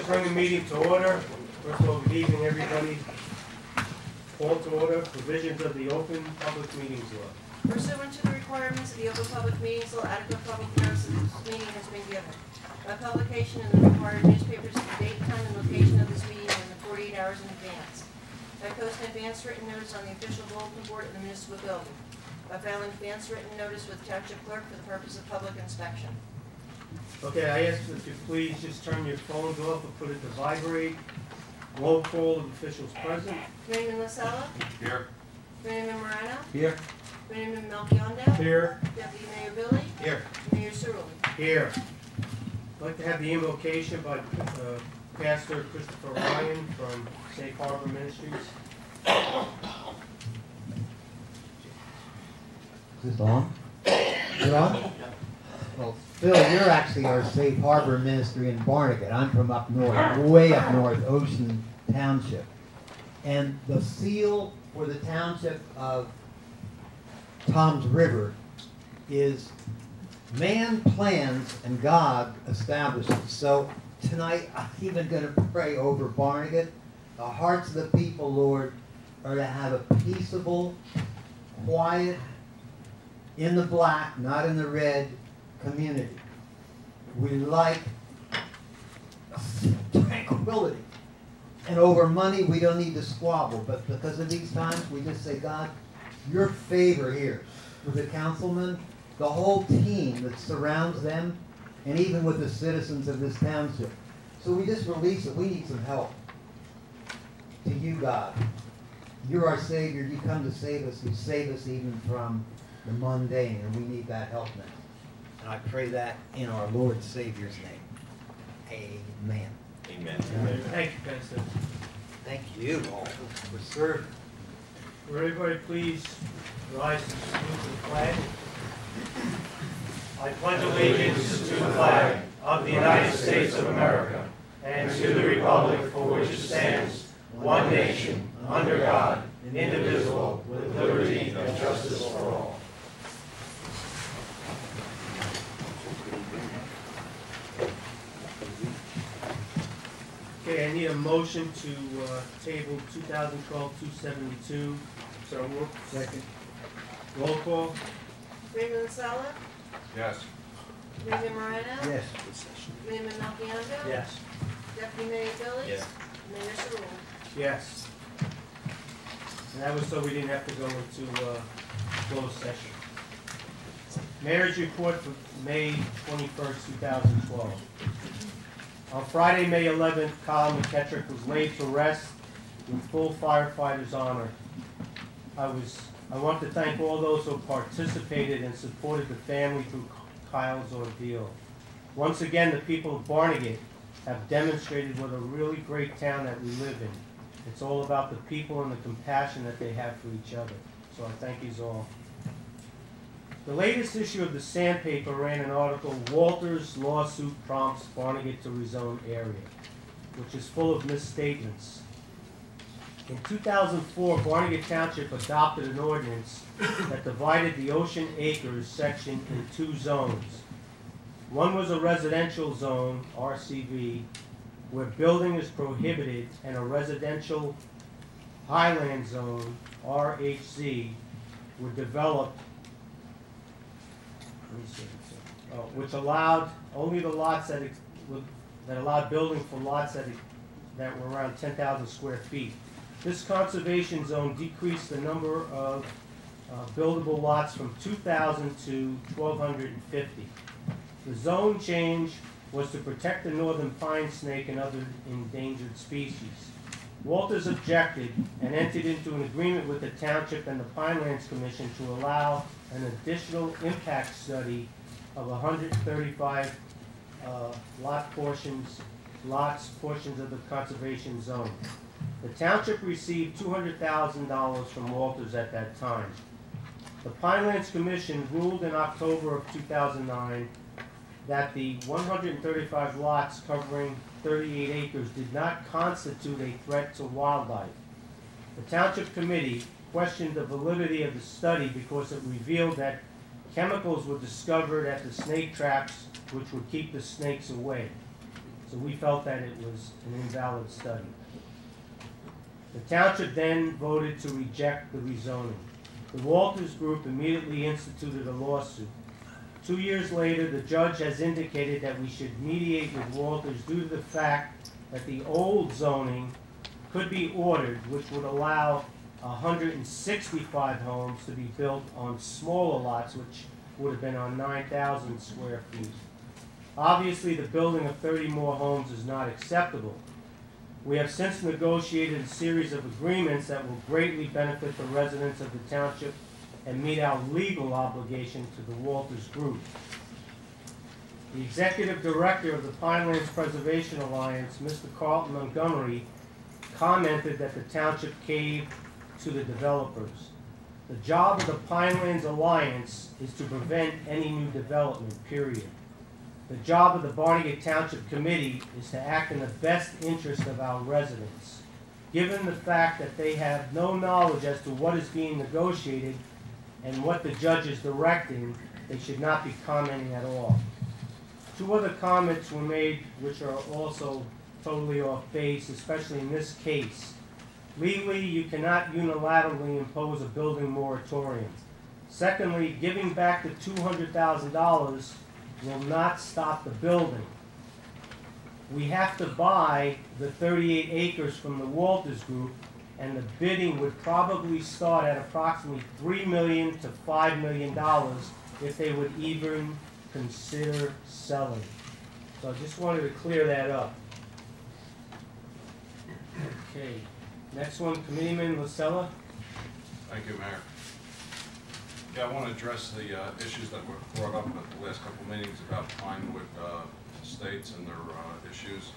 bring the meeting to order. First of all, good evening, everybody. Call to order, provisions of the Open Public Meetings Law. Pursuant to the requirements of the Open Public Meetings Law, adequate public notice of this meeting has been given. By publication in the required newspapers, the date, time, and location of this meeting within 48 hours in advance. By posting advance written notice on the official bulletin board in the municipal building. By filing advance written notice with Township Clerk for the purpose of public inspection. Okay, I ask that you please just turn your phones off and put it to vibrate. Roll call of officials present. Committeeman Lasella? Here. Committeeman Morano? Here. Committeeman Melchiondo? Here. Deputy Mayor Billy? Here. Mayor Cerulli? Here. I'd like to have the invocation by Pastor Christopher Ryan from Safe Harbor Ministries. Is this on? Is it on? Well, Phil, you're actually our Safe Harbor ministry in Barnegat. I'm from up north, way up north, Ocean Township. And the seal for the township of Tom's River is man plans and God establishes. So tonight, I'm even going to pray over Barnegat. The hearts of the people, Lord, are to have a peaceable, quiet, in the black, not in the red, community. We like tranquility. And over money, we don't need to squabble. But because of these times, we just say, God, your favor here with the councilmen, the whole team that surrounds them, and even with the citizens of this township. So we just release it. We need some help. To you, God. You're our Savior. You come to save us. You save us even from the mundane, and we need that help now. And I pray that in our Lord Savior's name. Amen. Amen. Thank you, Pastor. Thank you all for serving. Will everybody please rise to salute the flag? I pledge allegiance to the flag of the United States of America and to the republic for which it stands, one nation, under God, indivisible, with liberty and justice for all. Okay, I need a motion to table 2012-272. So moved. Second. Roll call. Committeeman Lasella? Yes. Committeeman Morano? Yes. Committeeman Melchiondo? Yes. Deputy Mayor Billy? Yes. Mayor Cerulli? Yes. And that was so we didn't have to go into closed session. Mayor's report for May 21st, 2012. On Friday, May 11th, Kyle McKettrick was laid to rest in full firefighter's honor. I want to thank all those who participated and supported the family through Kyle's ordeal. Once again, the people of Barnegat have demonstrated what a really great town that we live in. It's all about the people and the compassion that they have for each other. So I thank you all. The latest issue of the Sandpaper ran an article, Walter's lawsuit prompts Barnegat to rezone area, which is full of misstatements. In 2004, Barnegat Township adopted an ordinance that divided the Ocean Acres section in two zones. One was a residential zone, RCV, where building is prohibited, and a residential highland zone, RHZ, were developed, which allowed only the lots that allowed building for lots that were around 10,000 square feet. This conservation zone decreased the number of buildable lots from 2,000 to 1,250. The zone change was to protect the northern pine snake and other endangered species. Walters objected and entered into an agreement with the township and the Pinelands Commission to allow an additional impact study of 135 portions of the conservation zone. The township received $200,000 from Walters at that time. The Pinelands Commission ruled in October of 2009 that the 135 lots covering 38 acres did not constitute a threat to wildlife. The Township Committee questioned the validity of the study because it revealed that chemicals were discovered at the snake traps which would keep the snakes away. So we felt that it was an invalid study. The township then voted to reject the rezoning. The Walters Group immediately instituted a lawsuit. 2 years later, the judge has indicated that we should mediate with Walters due to the fact that the old zoning could be ordered, which would allow 165 homes to be built on smaller lots, which would have been on 9,000 square feet. Obviously, the building of 30 more homes is not acceptable. We have since negotiated a series of agreements that will greatly benefit the residents of the township and meet our legal obligation to the Walters Group. The executive director of the Pinelands Preservation Alliance, Mr. Carlton Montgomery, commented that the township caved to the developers. The job of the Pinelands Alliance is to prevent any new development, period. The job of the Barnegat Township Committee is to act in the best interest of our residents. Given the fact that they have no knowledge as to what is being negotiated and what the judge is directing, they should not be commenting at all. 2 other comments were made which are also totally off base, especially in this case. Legally, you cannot unilaterally impose a building moratorium. Secondly, giving back the $200,000 will not stop the building. We have to buy the 38 acres from the Walters Group, and the bidding would probably start at approximately $3 million to $5 million if they would even consider selling. So I just wanted to clear that up. Okay, next one, Committeeman Lasella. Thank you, Mayor. Yeah, I want to address the issues that were brought up at the last couple of meetings about Pinewood Estates and their issues.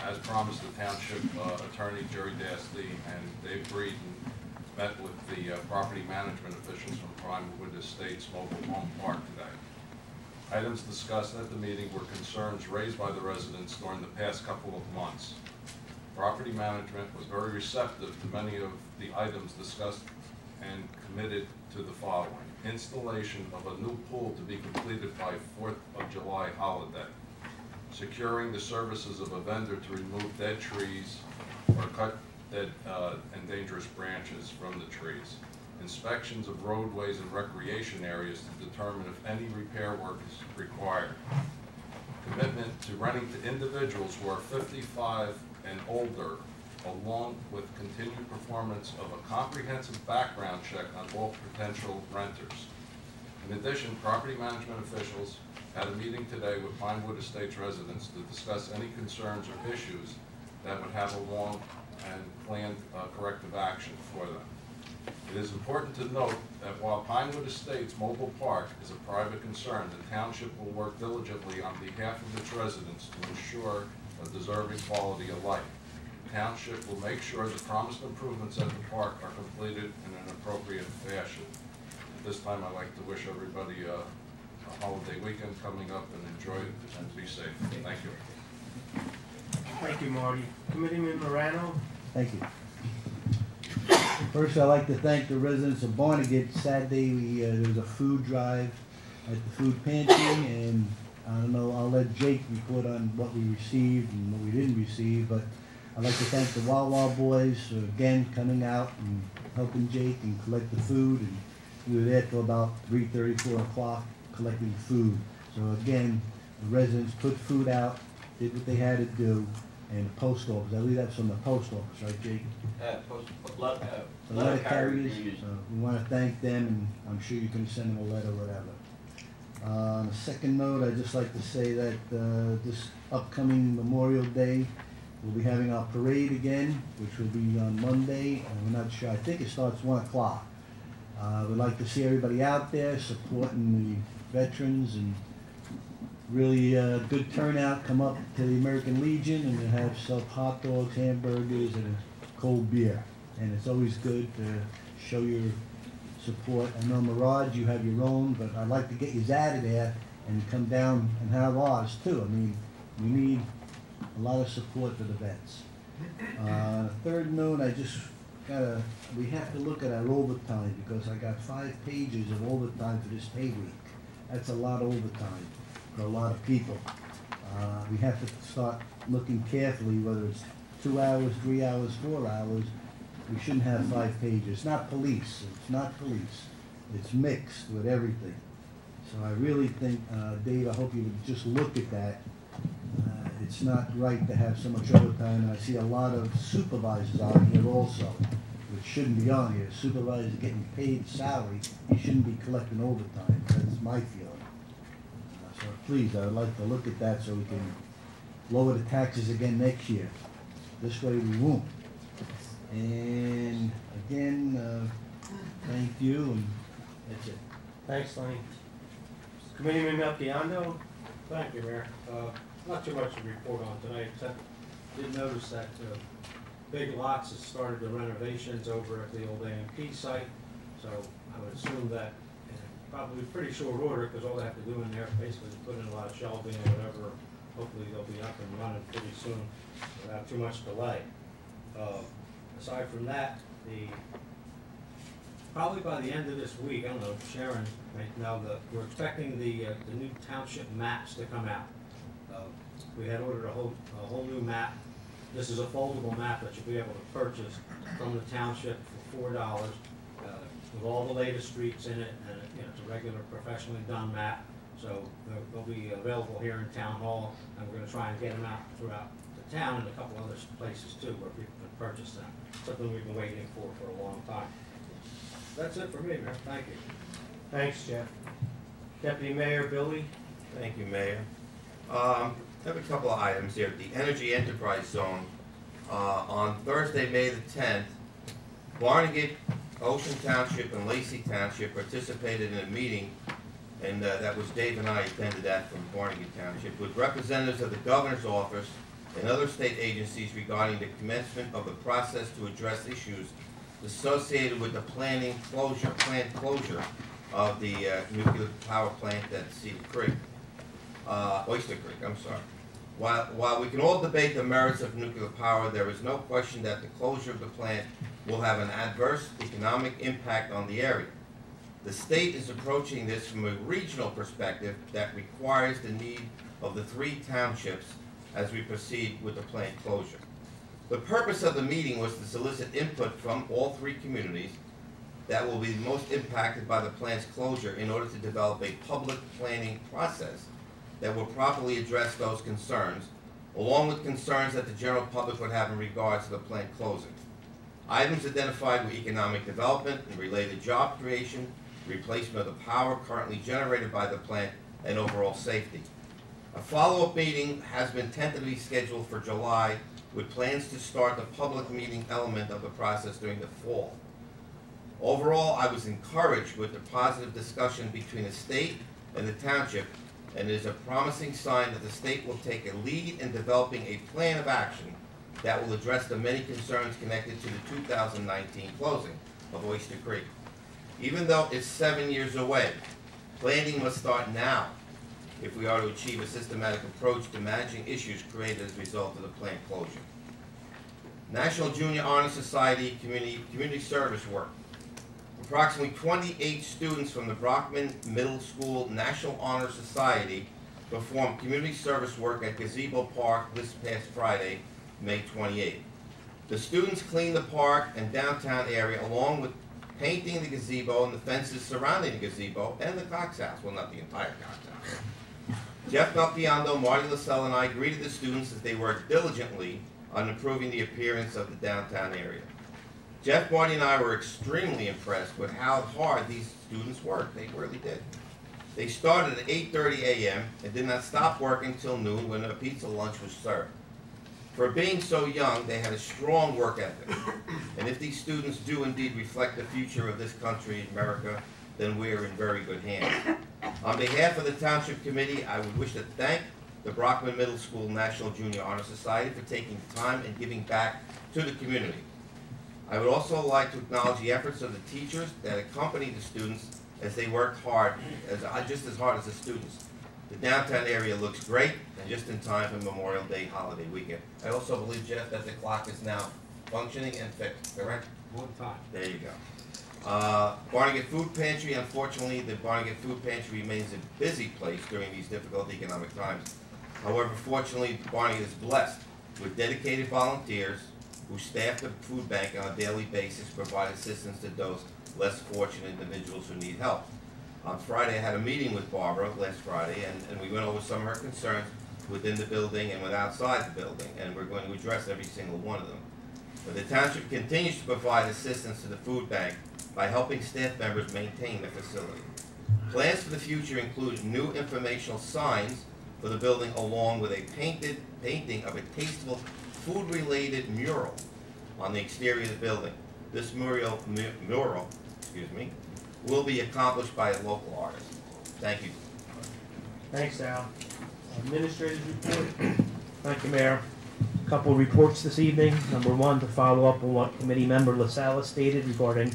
As promised, the township attorney Jerry Dasty and Dave Breeden met with the property management officials from Pinewood Estates Mobile Home Park today. Items discussed at the meeting were concerns raised by the residents during the past couple of months. Property management was very receptive to many of the items discussed and committed to the following: installation of a new pool to be completed by 4th of July holiday, securing the services of a vendor to remove dead trees or cut dead and dangerous branches from the trees, inspections of roadways and recreation areas to determine if any repair work is required, commitment to renting to individuals who are 55 and older, along with continued performance of a comprehensive background check on all potential renters. In addition, property management officials had a meeting today with Pinewood Estates residents to discuss any concerns or issues that would have a long and planned corrective action for them. It is important to note that while Pinewood Estates Mobile Park is a private concern, the township will work diligently on behalf of its residents to ensure a deserving quality of life. The township will make sure the promised improvements at the park are completed in an appropriate fashion. At this time, I'd like to wish everybody a holiday weekend coming up and enjoy it and be safe. Thank you. Thank you, Marty. Committeeman Morano. Thank you. First, I'd like to thank the residents of Barnegat. Saturday, there was a food drive at the food pantry, and I don't know, I'll let Jake report on what we received and what we didn't receive, but I'd like to thank the Wawa boys for again coming out and helping Jake and collect the food, and we were there till about 3:30, 4 o'clock collecting food. So again, the residents put food out, did what they had to do, and the post office, I believe that's from the post office, right, Jake? The letter carriers, so we want to thank them, and I'm sure you can send them a letter, whatever. On a second note, I'd just like to say that this upcoming Memorial Day, we'll be having our parade again, which will be on Monday, and we're not sure, I think it starts 1 o'clock. We'd like to see everybody out there supporting the veterans, and really good turnout. Come up to the American Legion, and we'll have some hot dogs, hamburgers, and a cold beer. And it's always good to show your support. I know, Mirage, you have your own, but I'd like to get you out of there and come down and have ours too. I mean, we need a lot of support for the vets. Third note, we have to look at our overtime, because I got 5 pages of overtime for this pay week. That's a lot of overtime for a lot of people. We have to start looking carefully, whether it's 2 hours, 3 hours, 4 hours. We shouldn't have 5 pages. It's not police. It's not police. It's mixed with everything. So I really think, Dave, I hope you would just look at that. It's not right to have so much overtime, and I see a lot of supervisors on here also, which shouldn't be on here. Supervisors getting paid salary, you shouldn't be collecting overtime. That's my feeling. So please, I would like to look at that so we can lower the taxes again next year. This way we won't. And again, thank you, and that's it. Thanks, Lenny. Committeeman Melchiando? Thank you, Mayor. Not too much to report on tonight, except did notice that Big Lots has started the renovations over at the old AMP site. So I would assume that in probably pretty short order, because all they have to do in there basically is put in a lot of shelving or whatever. Hopefully they'll be up and running pretty soon without too much delay. Aside from that, probably by the end of this week, I don't know, Sharon might know, we're expecting the new township maps to come out. We had ordered a whole new map. This is a foldable map that you'll be able to purchase from the township for $4 with all the latest streets in it, and it's a regular professionally done map. So they'll be available here in Town Hall, and we're going to try and get them out throughout the town and a couple other places too where people can purchase them. Something we've been waiting for a long time. That's it for me, Mayor. Thank you. Thanks, Jeff. Deputy Mayor Billy? Thank you, Mayor. I have a couple of items here. The Energy Enterprise Zone. On Thursday, May the 10th, Barnegat, Ocean Township, and Lacey Township participated in a meeting, and that was Dave and I attended that from Barnegat Township, with representatives of the Governor's Office and other state agencies regarding the commencement of the process to address issues associated with the planned closure of the nuclear power plant at Cedar Creek. Oyster Creek, I'm sorry. While we can all debate the merits of nuclear power, there is no question that the closure of the plant will have an adverse economic impact on the area. The state is approaching this from a regional perspective that requires the need of the 3 townships as we proceed with the plant closure. The purpose of the meeting was to solicit input from all 3 communities that will be most impacted by the plant's closure in order to develop a public planning process that will properly address those concerns, along with concerns that the general public would have in regards to the plant closing. Items identified were economic development and related job creation, replacement of the power currently generated by the plant, and overall safety. A follow-up meeting has been tentatively scheduled for July, with plans to start the public meeting element of the process during the fall. Overall, I was encouraged with the positive discussion between the state and the township, and it is a promising sign that the state will take a lead in developing a plan of action that will address the many concerns connected to the 2019 closing of Oyster Creek. Even though it's 7 years away, planning must start now if we are to achieve a systematic approach to managing issues created as a result of the plant closure. National Junior Honor Society community service work. Approximately 28 students from the Brockman Middle School National Honor Society performed community service work at Gazebo Park this past Friday, May 28th. The students cleaned the park and downtown area along with painting the gazebo and the fences surrounding the gazebo and the Cox House. Well, not the entire Cox House. Jeff Melchiando, Marty LaSalle, and I greeted the students as they worked diligently on improving the appearance of the downtown area. Jeff, Marty, and I were extremely impressed with how hard these students worked. They really did. They started at 8:30 a.m. and did not stop working until noon when a pizza lunch was served. For being so young, they had a strong work ethic. And if these students do indeed reflect the future of this country, America, then we are in very good hands. On behalf of the Township Committee, I would wish to thank the Brockman Middle School National Junior Honor Society for taking time and giving back to the community. I would also like to acknowledge the efforts of the teachers that accompanied the students as they worked hard, just as hard as the students. The downtown area looks great and just in time for Memorial Day holiday weekend. I also believe, Jeff, that the clock is now functioning and fixed, correct? One time. There you go. Barnegat Food Pantry. Unfortunately, the Barnegat Food Pantry remains a busy place during these difficult economic times. However, fortunately, Barnegat is blessed with dedicated volunteers who staff the food bank on a daily basis, provide assistance to those less fortunate individuals who need help. On Friday, I had a meeting with Barbara last Friday, and we went over some of her concerns within the building and with outside the building, and we're going to address every single one of them. But the township continues to provide assistance to the food bank by helping staff members maintain the facility. Plans for the future include new informational signs for the building, along with a painting of a tasteful food-related mural on the exterior of the building. This mural will be accomplished by a local artist. Thank you. Thanks, Al. Administrator's report. Thank you, Mayor. A couple of reports this evening. Number one, to follow up on what Committee Member LaSalle stated regarding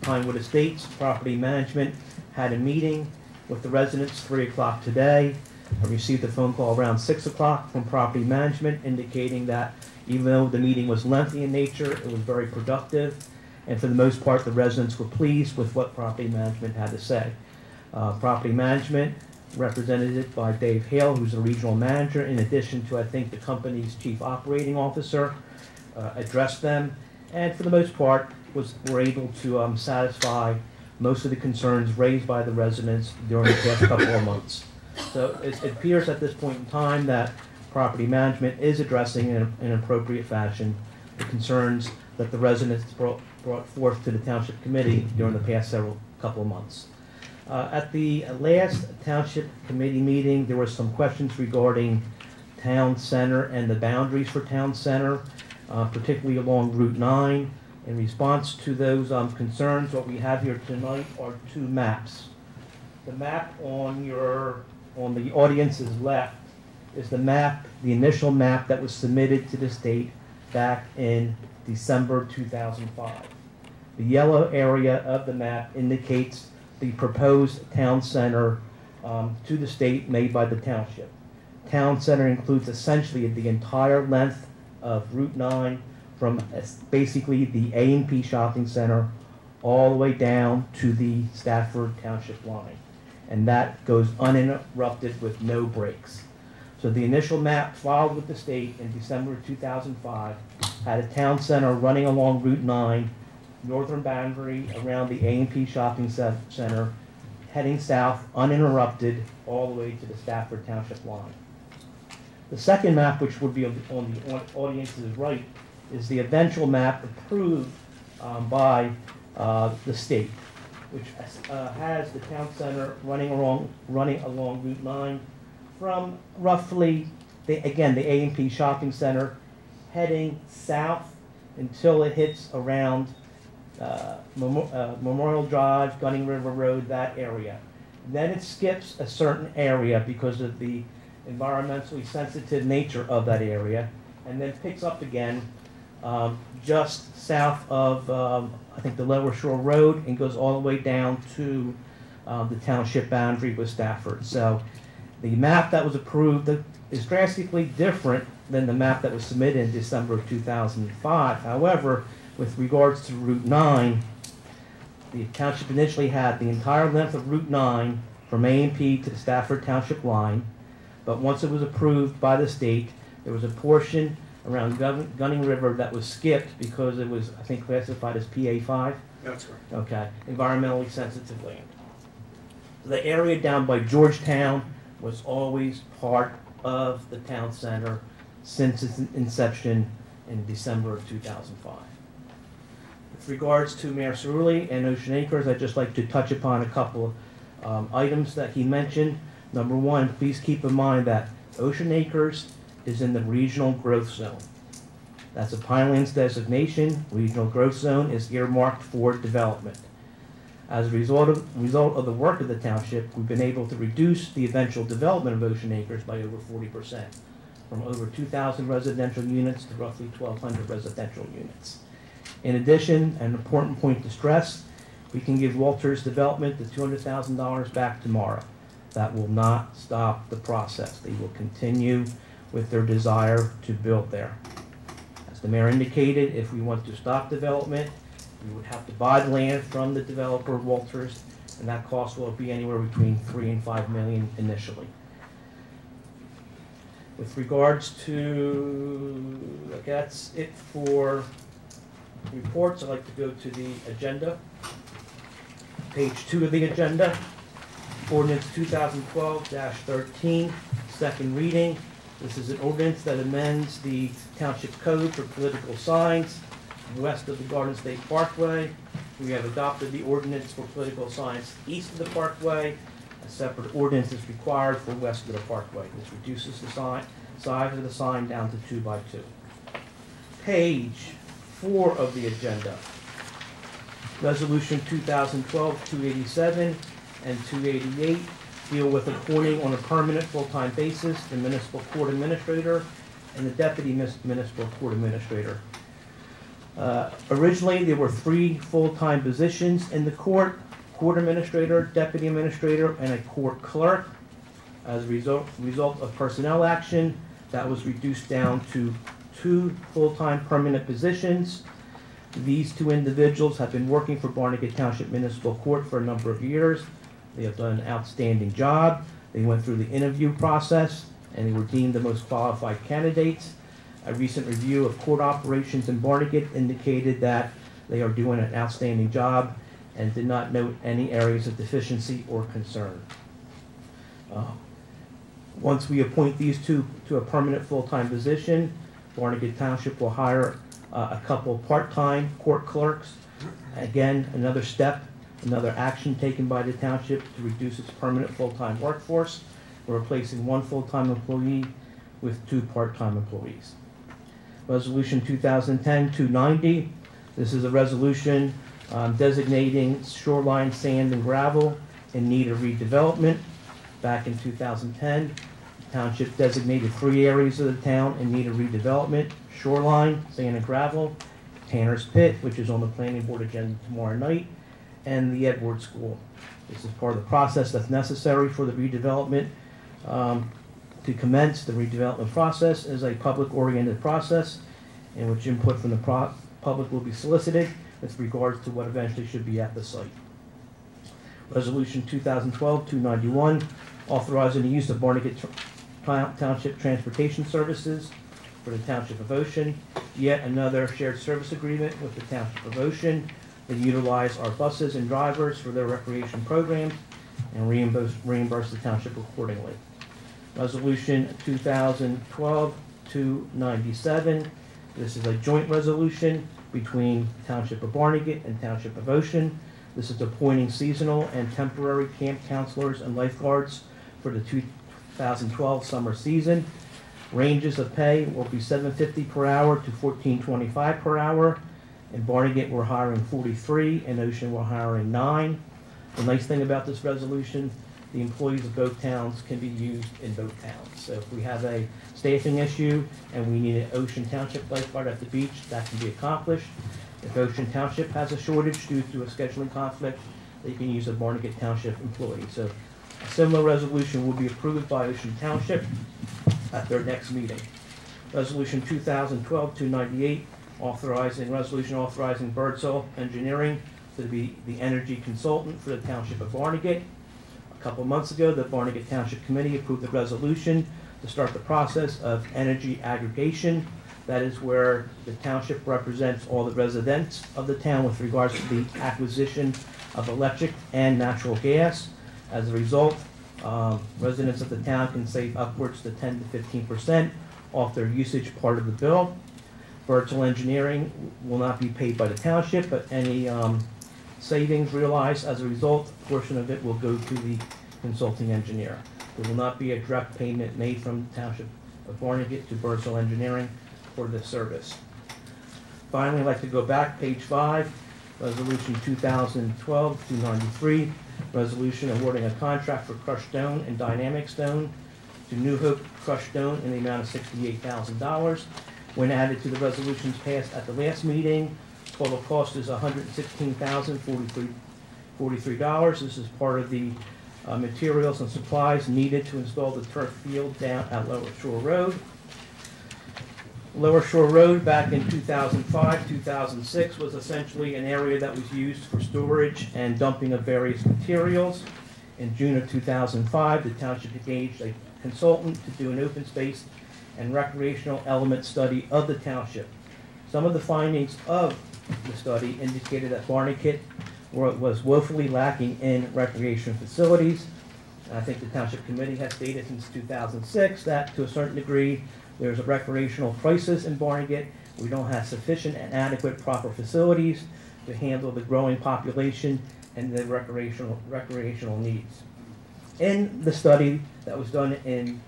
Pinewood Estates. Property Management had a meeting with the residents 3 o'clock today. I received a phone call around 6 o'clock from Property Management indicating that even though the meeting was lengthy in nature, it was very productive, and for the most part, the residents were pleased with what Property Management had to say. Property Management, represented by Dave Hale, who's the regional manager, in addition to, I think, the company's chief operating officer, addressed them, and for the most part, were able to satisfy most of the concerns raised by the residents during the past couple of months. So it appears at this point in time that Property Management is addressing in an appropriate fashion the concerns that the residents brought forth to the Township Committee during the past couple of months. At the last Township Committee meeting, there were some questions regarding Town Center and the boundaries for Town Center, particularly along Route 9. In response to those concerns, what we have here tonight are two maps. The map on the audience's left is the map, the initial map that was submitted to the state back in December 2005. The yellow area of the map indicates the proposed town center to the state made by the township. Town center includes essentially the entire length of Route 9 from basically the A&P shopping center all the way down to the Stafford Township line. And that goes uninterrupted with no breaks. So the initial map filed with the state in December 2005 had a town center running along Route 9, northern boundary around the A&P shopping center, heading south uninterrupted all the way to the Stafford Township line. The second map, which would be on the audience's right, is the eventual map approved by the state, which has the town center running along Route 9 from roughly, the A&P shopping center, heading south until it hits around Memorial Drive, Gunning River Road, that area. Then it skips a certain area because of the environmentally sensitive nature of that area, and then picks up again just south of, I think, the Lower Shore Road, and goes all the way down to the township boundary with Stafford. So the map that was approved is drastically different than the map that was submitted in December of 2005. However, with regards to Route 9, the township initially had the entire length of Route 9 from A&P to the Stafford Township line, but once it was approved by the state, there was a portion around Gunning River that was skipped because it was, I think, classified as PA5. That's right. Okay, environmentally sensitive land. The area down by Georgetown was always part of the town center since its inception in December of 2005. With regards to Mayor Cerulli and Ocean Acres, I'd just like to touch upon a couple of items that he mentioned. Number one, please keep in mind that Ocean Acres is in the regional growth zone. That's a Pinelands designation. Regional growth zone is earmarked for development. As a result of the work of the township, we've been able to reduce the eventual development of Ocean Acres by over 40%, from over 2,000 residential units to roughly 1,200 residential units. In addition, an important point to stress, we can give Walters Development the $200,000 back tomorrow. That will not stop the process. They will continue with their desire to build there. As the mayor indicated, if we want to stop development, we would have to buy the land from the developer, Walters, and that cost will be anywhere between $3 and $5 million initially. With regards to, okay, that's it for reports. I'd like to go to the agenda. Page 2 of the agenda, ordinance 2012-13, second reading. This is an ordinance that amends the township code for political signs west of the Garden State Parkway. We have adopted the ordinance for political signs east of the Parkway. A separate ordinance is required for west of the Parkway. This reduces the size of the sign down to 2 by 2. Page 4 of the agenda. Resolution 2012-287 and 288 deal with appointing on a permanent full-time basis the municipal court administrator and the deputy municipal court administrator. Originally, there were 3 full-time positions in the court: court administrator, deputy administrator, and a court clerk. As a result of personnel action, that was reduced down to 2 full-time permanent positions. These 2 individuals have been working for Barnegat Township Municipal Court for a number of years. They have done an outstanding job. They went through the interview process and they were deemed the most qualified candidates. A recent review of court operations in Barnegat indicated that they are doing an outstanding job and did not note any areas of deficiency or concern. Once we appoint these 2 to a permanent full-time position, Barnegat Township will hire a couple part-time court clerks. Again, another step, another action taken by the township to reduce its permanent full-time workforce. We're replacing 1 full-time employee with 2 part-time employees. Resolution 2010-290. This is a resolution designating shoreline sand and gravel in need of redevelopment. Back in 2010, the township designated 3 areas of the town in need of redevelopment: shoreline, sand and gravel, Tanner's Pit, which is on the planning board agenda tomorrow night, and the Edward School. This is part of the process that's necessary for the redevelopment. To commence the redevelopment process is a public-oriented process in which input from the public will be solicited with regards to what eventually should be at the site. Resolution 2012-291, authorizing the use of Barnegat Township Transportation Services for the Township of Ocean. Yet another shared service agreement with the Township of Ocean. They utilize our buses and drivers for their recreation programs and reimburse the township accordingly. Resolution 2012-297. This is a joint resolution between Township of Barnegat and Township of Ocean. This is appointing seasonal and temporary camp counselors and lifeguards for the 2012 summer season. Ranges of pay will be $7.50 per hour to $14.25 per hour. In Barnegat, we're hiring 43. In Ocean, we're hiring 9. The nice thing about this resolution, the employees of both towns can be used in both towns. So if we have a staffing issue and we need an Ocean Township lifeguard at the beach, that can be accomplished. If Ocean Township has a shortage due to a scheduling conflict, they can use a Barnegat Township employee. So a similar resolution will be approved by Ocean Township at their next meeting. Resolution 2012-298, resolution authorizing Birdsall Engineering to be the energy consultant for the Township of Barnegat. A couple months ago, the Barnegat Township Committee approved the resolution to start the process of energy aggregation. That is where the township represents all the residents of the town with regards to the acquisition of electric and natural gas. As a result, residents of the town can save upwards to 10 to 15% off their usage part of the bill. Virtual engineering will not be paid by the township, but any savings realized as a result, a portion of it will go to the consulting engineer. There will not be a direct payment made from the Township of Barnegat to Virtual Engineering for this service. Finally, I'd like to go back, page 5, Resolution 2012-293, resolution awarding a contract for crushed stone and dynamic stone to New Hope Crushed Stone in the amount of $68,000. When added to the resolutions passed at the last meeting, total cost is $116,043. This is part of the materials and supplies needed to install the turf field down at Lower Shore Road. Lower Shore Road back in 2005-2006 was essentially an area that was used for storage and dumping of various materials. In June of 2005, the township engaged a consultant to do an open space and recreational element study of the township. Some of the findings of the study indicated that Barnegat was woefully lacking in recreation facilities. I think the Township Committee has stated since 2006 that to a certain degree there's a recreational crisis in Barnegat. We don't have sufficient and adequate proper facilities to handle the growing population and the recreational needs. In the study that was done in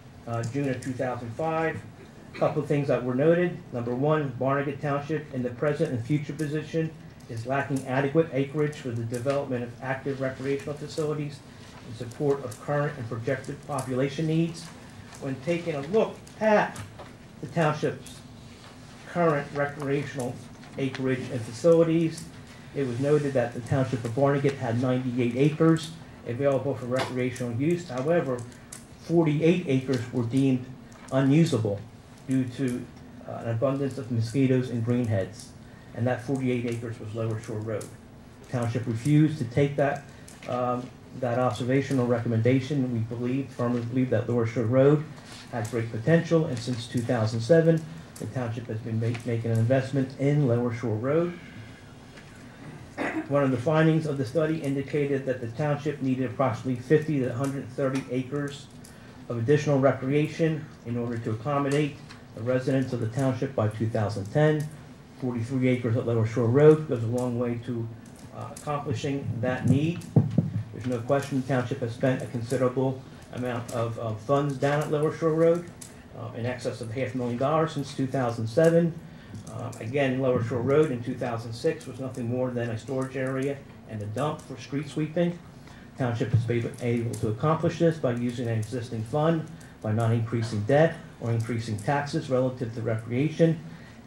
June of 2005, a couple of things that were noted. Number one, Barnegat Township in the present and future position is lacking adequate acreage for the development of active recreational facilities in support of current and projected population needs. When taking a look at the township's current recreational acreage and facilities, it was noted that the township of Barnegat had 98 acres available for recreational use. However, 48 acres were deemed unusable due to an abundance of mosquitoes and greenheads, and that 48 acres was Lower Shore Road. The township refused to take that observational recommendation. We firmly believe that Lower Shore Road had great potential, and since 2007, the township has been making an investment in Lower Shore Road. One of the findings of the study indicated that the township needed approximately 50 to 130 acres of additional recreation in order to accommodate the residents of the township by 2010. 43 acres at Lower Shore Road goes a long way to accomplishing that need. There's no question the township has spent a considerable amount of funds down at Lower Shore Road, in excess of $500,000 since 2007. Again, Lower Shore Road in 2006 was nothing more than a storage area and a dump for street sweeping. Township has been able to accomplish this by using an existing fund, by not increasing debt or increasing taxes relative to recreation.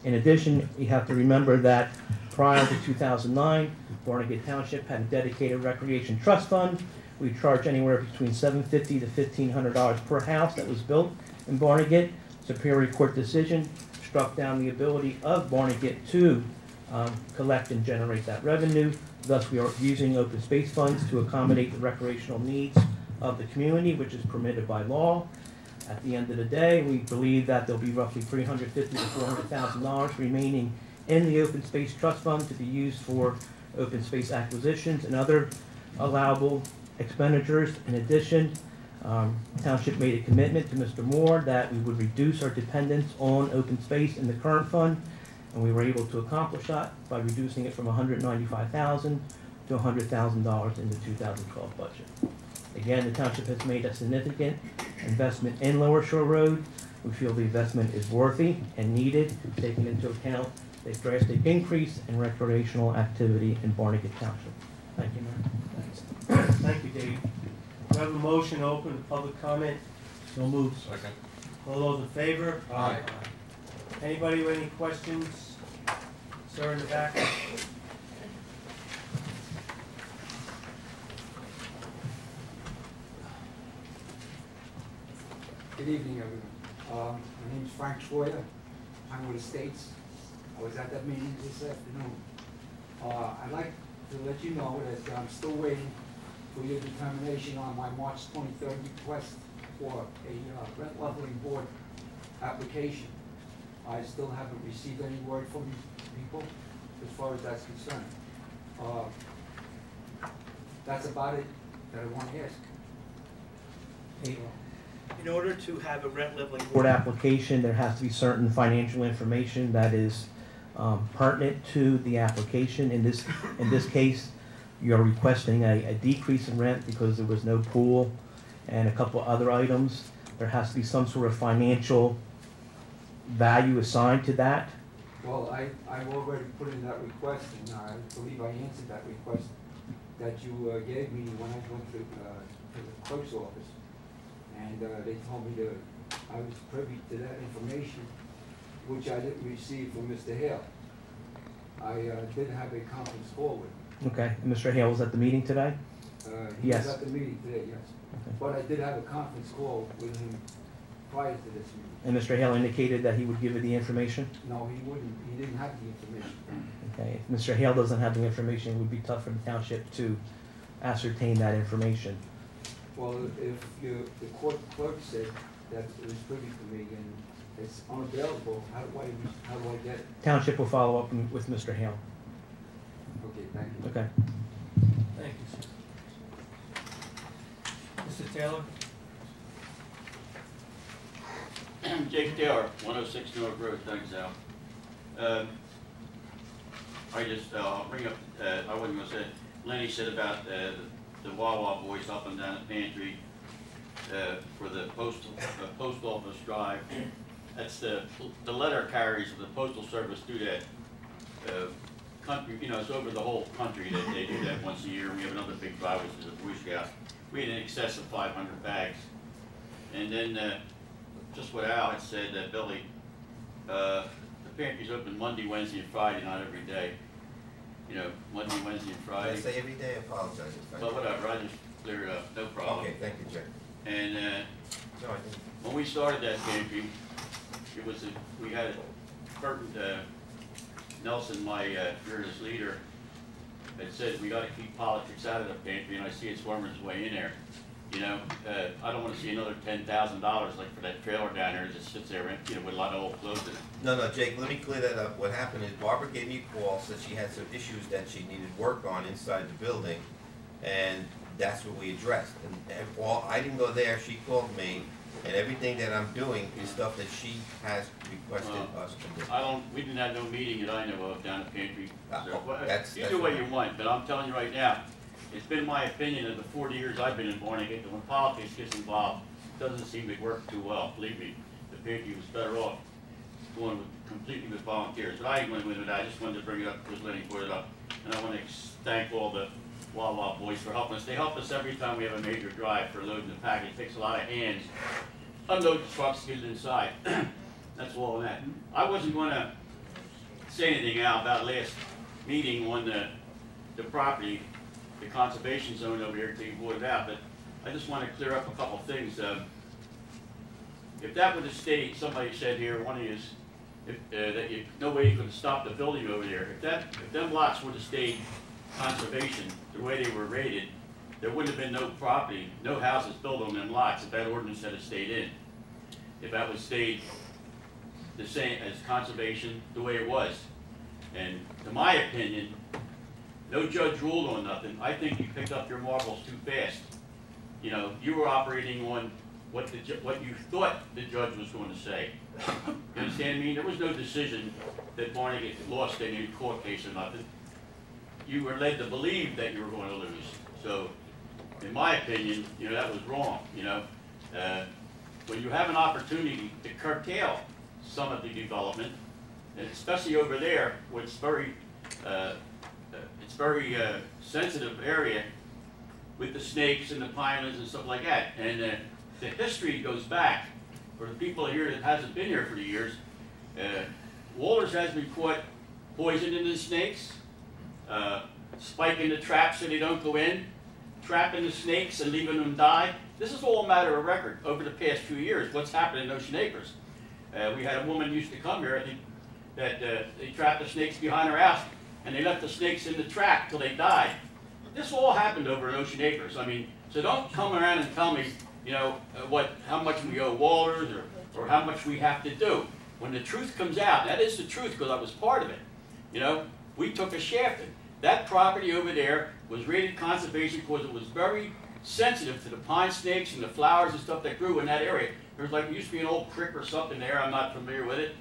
In addition, you have to remember that prior to 2009, Barnegat Township had a dedicated recreation trust fund. We charged anywhere between $750 to $1,500 per house that was built in Barnegat. Superior Court decision struck down the ability of Barnegat to collect and generate that revenue. Thus, we are using open space funds to accommodate the recreational needs of the community, which is permitted by law. At the end of the day, we believe that there'll be roughly $350,000 to $400,000 remaining in the open space trust fund to be used for open space acquisitions and other allowable expenditures. In addition, Township made a commitment to Mr. Moore that we would reduce our dependence on open space in the current fund, and we were able to accomplish that by reducing it from $195,000 to $100,000 in the 2012 budget. Again, the township has made a significant investment in Lower Shore Road. We feel the investment is worthy and needed, taking into account the drastic increase in recreational activity in Barnegat Township. Thank you, Mayor. Thank you, Dave. Do I have a motion to open to public comment? So moved. Second. All those in favor? Aye. Anybody with any questions? Sir in the back? Good evening, everyone. My name is Frank Schroeder, Pinewood Estates. I was at that meeting this afternoon. I'd like to let you know that I'm still waiting for your determination on my March 23rd request for a rent leveling board application. I still haven't received any word from people as far as that's concerned. That's about it that I want to ask. In order to have a rent leveling board application, there has to be certain financial information that is pertinent to the application. In this case, you're requesting a decrease in rent because there was no pool and a couple other items. There has to be some sort of financial value assigned to that. Well, I've already put in that request, and I believe I answered that request that you gave me when I went to the clerk's office. And they told me I was privy to that information, which I didn't receive from Mr. Hale. I did have a conference call with him. Okay. And Mr. Hale was at the meeting today? He Yes. was at the meeting today, yes. Okay. But I did have a conference call with him prior to this meeting. And Mr. Hale indicated that he would give you the information? No, he wouldn't. He didn't have the information. Okay. If Mr. Hale doesn't have the information, it would be tough for the township to ascertain that information. Well, if the court clerk said that it was privy to me, and it's unavailable, how do I get it? Township will follow up with Mr. Hale. Okay, thank you. Okay. Thank you, sir. Mr. Taylor? Jake Taylor, 106 North Road, thanks, Al. I'll bring up, I wasn't gonna say, Lenny said about the Wawa boys up and down the pantry for the post office drive. That's the letter carriers of the postal service do that. Country, you know, it's over the whole country that they do that once a year. We have another big drive, which is a Boy Scout. We had in excess of 500 bags. And then, just what Al had said, Billy, the pantry's open Monday, Wednesday, and Friday, not every day. You know, Monday, Wednesday, and Did Friday. I say every day? I apologize. if I- Well, whatever, I just cleared it up, no problem. Okay, thank you, Jay. And No, I didn't. when we started that pantry, we had Burton, Nelson, my fearless leader, had said we got to keep politics out of the pantry, and I see it's worming its way in there. You know, I don't want to see another $10,000 like for that trailer down there that just sits there empty, with a lot of old clothes in it. No, Jake, let me clear that up. What happened is Barbara gave me a call, said she had some issues that she needed work on inside the building, and that's what we addressed. And I didn't go there, she called me, and everything that I'm doing is stuff that she has requested us to do. We didn't have no meeting that I know of down at pantry. So, That's you do what you fine. want, but I'm telling you right now, it's been my opinion of the 40 years I've been in Barnegat that when politics gets involved, it doesn't seem to work too well. Believe me, the pantry was better off going completely with volunteers. But I ain't going to go into that. I just wanted to bring it up because Lenny brought it up. And I want to thank all the Wawa boys for helping us. They help us every time we have a major drive for loading the package. It takes a lot of hands. Unload the trucks, get it inside. That's all of that. I wasn't going to say anything, Al, about last meeting on the property, the conservation zone over here until you brought it out, but I just want to clear up a couple of things. If that were the state, somebody said here, one of you, that no way you could stop the building over there. If them lots were the state conservation, the way they were rated, there wouldn't have been no property, no houses built on them lots if that ordinance had stayed in. If that was stayed the same as conservation, the way it was. And to my opinion, no judge ruled on nothing. I think you picked up your marbles too fast. You know, you were operating on what you thought the judge was going to say. You understand me? There was no decision that Barnegat lost any court case or nothing. You were led to believe that you were going to lose. So, in my opinion, you know, that was wrong. You know, when you have an opportunity to curtail some of the development, and especially over there, where it's very sensitive area with the snakes and the pinelands and stuff like that. And the history goes back, for the people here that hasn't been here for the years, Walters has been caught poisoning the snakes, spiking the traps so they don't go in, trapping the snakes and leaving them die. This is all a matter of record over the past few years, what's happened in Ocean Acres. We had a woman used to come here, I think, that they trapped the snakes behind her house, and they left the snakes in the trap till they died. This all happened over in Ocean Acres. I mean, so don't come around and tell me, you know, how much we owe Walters or how much we have to do. When the truth comes out, that is the truth because I was part of it. You know, we took a shafting. That property over there was rated conservation because it was very sensitive to the pine snakes and the flowers and stuff that grew in that area. There was used to be an old creek or something there. I'm not familiar with it.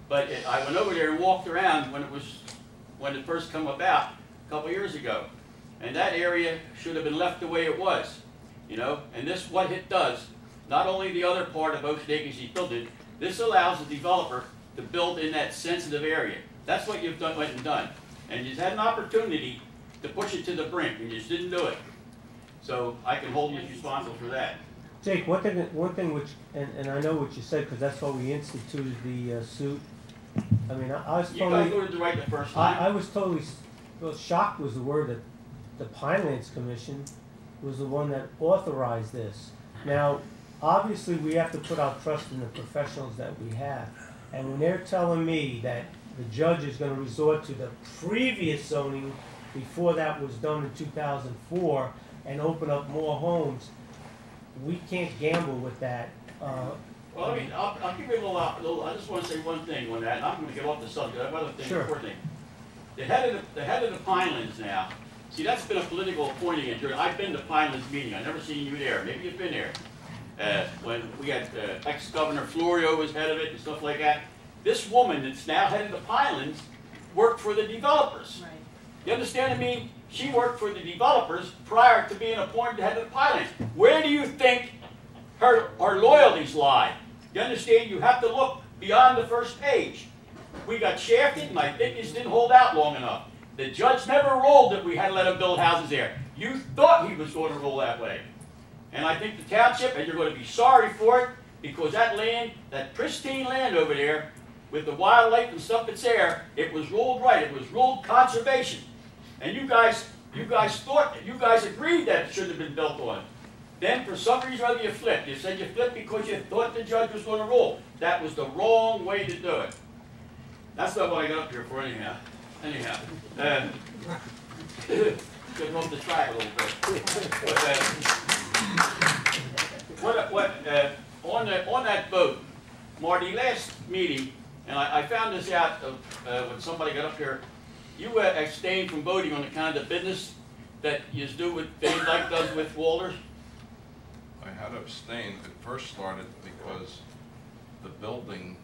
But I went over there and walked around when it first came about a couple years ago. And that area should have been left the way it was, you know. And this, what it does, not only the other part of Ocean Acres he built it, this allows the developer to build in that sensitive area. That's what you've went and done. And you've had an opportunity to push it to the brink, and you just didn't do it. So I can hold you responsible for that. Jake, one thing which, and I know what you said because that's why we instituted the suit. I mean, I was totally. You guys voted to write the first time. I was totally, well, shocked was the word that the Pinelands Commission was the one that authorized this. Now, obviously, we have to put our trust in the professionals that we have. And when they're telling me that the judge is going to resort to the previous zoning before that was done in 2004 and open up more homes, we can't gamble with that. Well, I mean, I'll give you a little, I just want to say one thing on that, and I'm going to get off the subject, I have other things, Sure. important thing. The head of the Pinelands now, see, that's been a political appointing in here. I've been to Pinelands meeting, I've never seen you there, maybe you've been there. When we had ex-Governor Florio was head of it and stuff like that. This woman that's now head of the Pinelands worked for the developers. Right. You understand what I mean? She worked for the developers prior to being appointed head of the Pinelands. Where do you think her loyalties lie? You understand? You have to look beyond the first page. We got shafted, and I think this didn't hold out long enough. The judge never ruled that we had to let him build houses there. You thought he was going to rule that way. And I think the township, and you're going to be sorry for it, because that land, that pristine land over there, with the wildlife and stuff that's there, it was ruled right. It was ruled conservation. And you guys agreed that it shouldn't have been built on. Then for some reason or other you flipped. You said you flipped because you thought the judge was going to rule. That was the wrong way to do it. That's not what I got up here for anyhow. Getting off the track a little bit. On that vote, Marty, last meeting, and I found this out when somebody got up here, you abstained from voting on the kind of business that you do with Van Dyke does with Walters. I had abstained. It first started because the building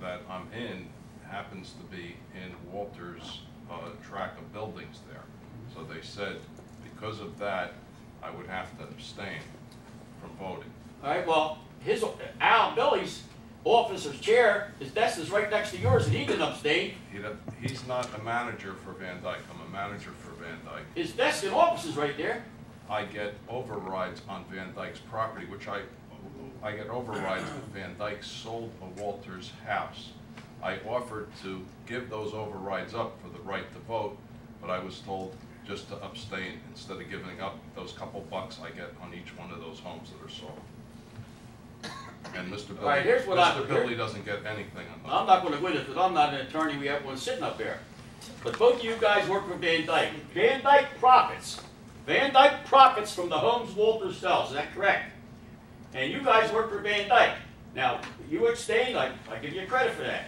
that I'm in happens to be in Walter's tract of buildings there. So they said because of that, I would have to abstain from voting. All right, well, Billy's officer's chair, his desk is right next to yours, and he didn't abstain. He's not a manager for Van Dyke. I'm a manager for Van Dyke. His desk and office is right there. I get overrides on Van Dyke's property, which I get overrides if Van Dyke sold a Walters house. I offered to give those overrides up for the right to vote, but I was told just to abstain instead of giving up those couple bucks I get on each one of those homes that are sold. And Mr. Billy, Right, here's what Mr. Billy doesn't get anything on those. I'm not going to win it because I'm not an attorney. We have one sitting up there. But both of you guys work for Van Dyke. Van Dyke profits. Van Dyke profits from the homes Walters sells. Is that correct? And you guys work for Van Dyke. Now, you abstained. I give you credit for that.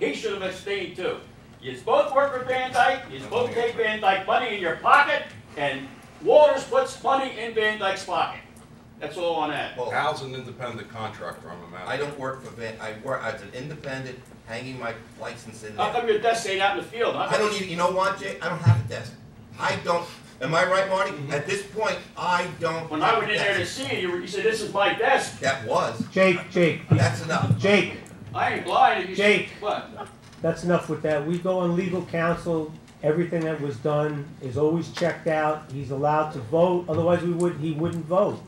He should have abstained too. You both work for Van Dyke. You both take Van Dyke money in your pocket, and Walters puts money in Van Dyke's pocket. That's all on that. Well, Al's an independent contractor. I'm a manager. I don't work for I work as an independent, hanging my license in How there. come your desk ain't out in the field? Huh? I don't even, you know what, Jay? I don't have a desk. I don't, am I right, Marty? At this point, I don't. When I have went a in there to desk. see you, you said, "This is my desk." That was. Jake, That's enough. Jake, I ain't blind. You Jake. said, what? That's enough with that. We go on legal counsel. Everything that was done is always checked out. He's allowed to vote. Otherwise, he wouldn't vote.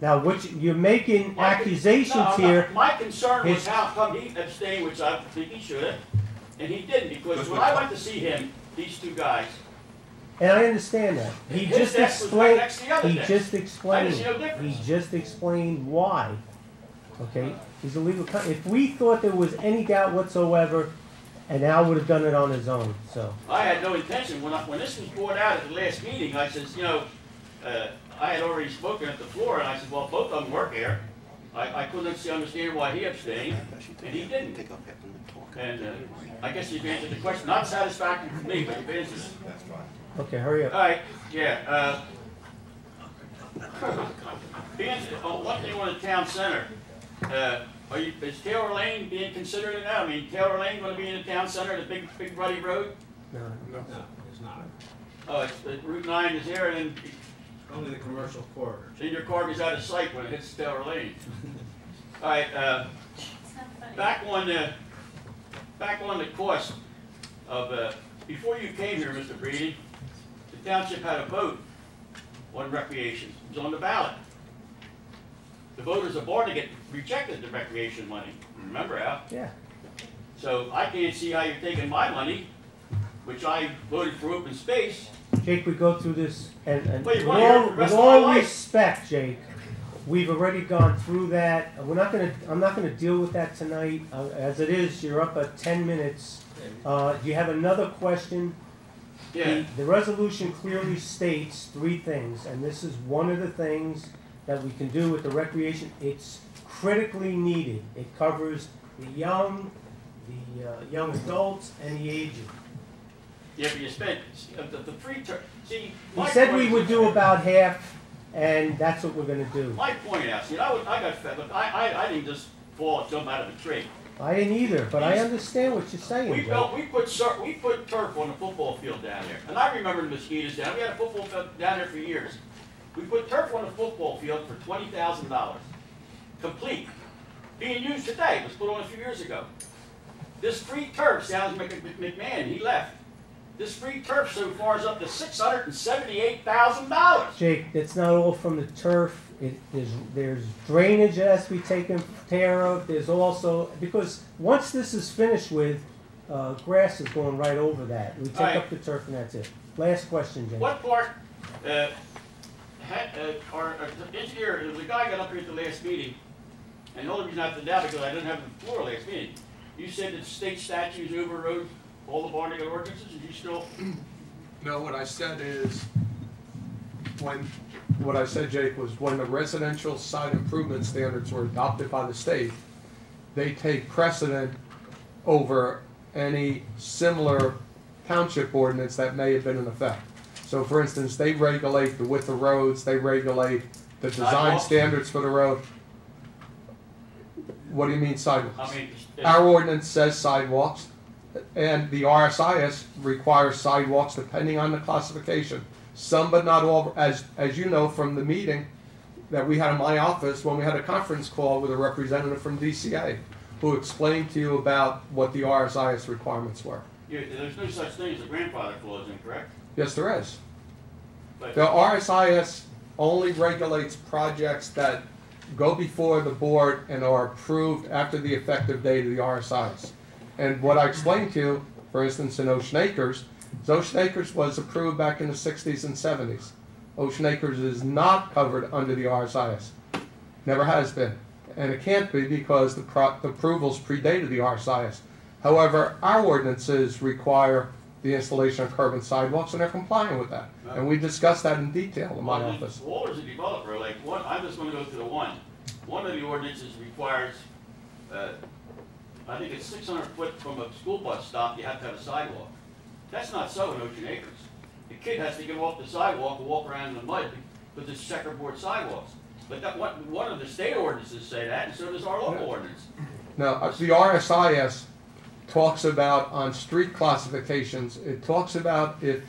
Now, you're making accusations here. My concern was His- how come he abstained, which I think he should have, and he didn't, because when I went to see him, these two guys, And I understand that. He His just desk was right explained. next to the other He desk. just I explained. didn't see no difference. He just explained why. Okay, he's a legal. If we thought there was any doubt whatsoever, and Al would have done it on his own. So I had no intention. When this was brought out at the last meeting, I says, I had already spoken at the floor, and I said, well, both of them work here. I couldn't understand why he abstained, and he didn't. And I guess you've answered the question. Not satisfactory for me, but you've answered it. That's fine. okay, hurry up. All right, yeah. One thing on the town center. Is Taylor Lane being considered in that? I mean, Taylor Lane going to be in the town center, the big ruddy road? No. No, it's not. Oh, Route 9 is there, and then Only the commercial corridor. then your car goes out of sight when it hits Taylor Lane. All right, back on the cost of before you came here, Mr. Breedy, the township had a vote on recreation. It was on the ballot. The voters of Barnegat rejected the recreation money. Remember, Al? Yeah. So I can't see how you're taking my money, which I voted for open space. Jake, we go through this, and Well, you with wanna hear it all, for the rest with of my all life. respect, Jake, we've already gone through that. I'm not gonna deal with that tonight. As it is, you're up at 10 minutes. Do you have another question? Yeah. The resolution clearly states 3 things, and this is one of the things that we can do with the recreation. It's critically needed. It covers the young adults, and the aged. Yeah, but you spent, the free turf, see. We my said point we is- would do about half, and that's what we're gonna do. My point is, see, I got fed, look, I didn't just fall and jump out of a tree. I didn't either, but I understand what you're saying, We Joe. we put turf on the football field down there, and I remember the mosquitoes down, we had a football field down there for years. We put turf on the football field for $20,000, complete, being used today, was put on a few years ago. This free turf, sounds McMahon, he left. This free turf so far is up to $678,000. Jake, that's not all from the turf. There's drainage that has to be taken care of. There's also, because once this is finished with, grass is going right over that. We take All right. up the turf and that's it. Last question, Jake. What part, our engineer, there was a guy got up here at the last meeting, and the only reason I have to doubt it because I didn't have the floor last meeting. You said that state statutes overrode all the Barnegat ordinances, and you still, No, what I said is, what I said, Jake, was when the residential site improvement standards were adopted by the state, they take precedent over any similar township ordinance that may have been in effect. So for instance, they regulate the width of roads, they regulate the design Sidewalks? standards for the road. What do you mean sidewalks? I mean, Our ordinance says sidewalks, and the RSIS requires sidewalks depending on the classification. Some but not all, as you know from the meeting that we had in my office when we had a conference call with a representative from DCA who explained to you about what the RSIS requirements were. there's no such thing as a grandfather clause, incorrect? Yes, there is. But The RSIS only regulates projects that go before the board and are approved after the effective date of the RSIS. And what I explained to you, for instance, in Ocean Acres was approved back in the 60s and 70s. Ocean Acres is not covered under the RSIS. Never has been. And it can't be because the approvals predated the RSIS. However, our ordinances require the installation of curb and sidewalks, and they're complying with that. And we discussed that in detail in my office. Walter's a developer, like one, I'm just gonna go through the one. One of the ordinances requires, I think it's 600 foot from a school bus stop, you have to have a sidewalk. That's not so in Ocean Acres. The kid has to get off the sidewalk and walk around in the mud because it's checkerboard sidewalks. But that, one of the state ordinances say that, and so does our local ordinance. Now, the RSIS talks about on street classifications, it talks about if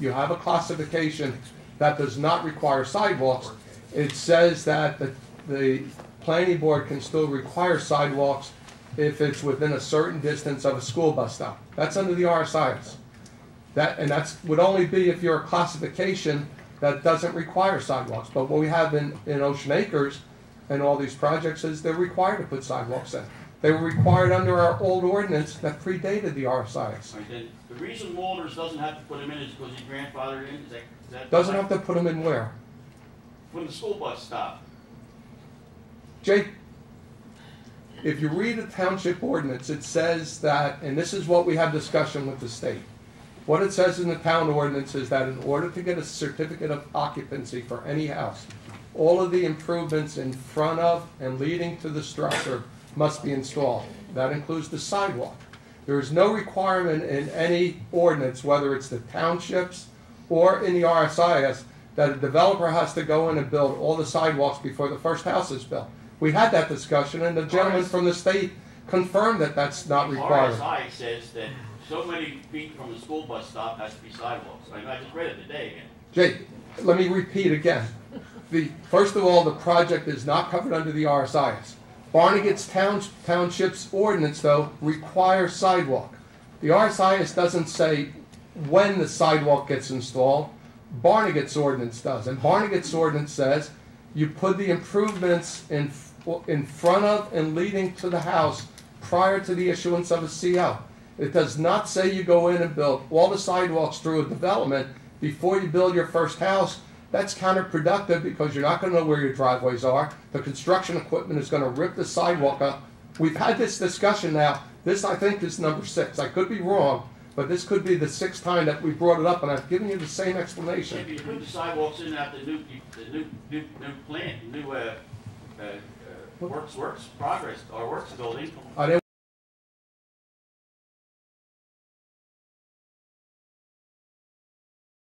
you have a classification that does not require sidewalks, it says that the planning board can still require sidewalks if it's within a certain distance of a school bus stop. That's under the RSIS. That would only be if you're a classification that doesn't require sidewalks. But what we have in Ocean Acres and all these projects is they're required to put sidewalks in. They were required under our old ordinance that predated the RSIS. Right, then, the reason Walters doesn't have to put him in is because he's grandfathered in, is that? Doesn't have to put them in where? From the school bus stop. Jake, if you read the township ordinance, it says that, and this is what we have discussion with the state. What it says in the town ordinance is that in order to get a certificate of occupancy for any house, all of the improvements in front of and leading to the structure must be installed. That includes the sidewalk. There is no requirement in any ordinance, whether it's the townships or in the RSIS, that a developer has to go in and build all the sidewalks before the first house is built. We had that discussion, and the gentleman from the state confirmed that that's not required. RSI says that so many feet from the school bus stop has to be sidewalks. I just read it today again. Jake, let me repeat again. First of all, the project is not covered under the RSIS. Barnegat's Township's ordinance, though, requires sidewalk. The RSIS doesn't say when the sidewalk gets installed. Barnegat's ordinance does. And Barnegat's ordinance says you put the improvements in front of and leading to the house prior to the issuance of a CO. It does not say you go in and build all the sidewalks through a development before you build your first house. That's counterproductive because you're not going to know where your driveways are. The construction equipment is going to rip the sidewalk up. We've had this discussion now. This, I think, is number 6. I could be wrong, But this could be the 6th time that we brought it up, and I've given you the same explanation. If you put the sidewalks in at the new plant, works building. Are they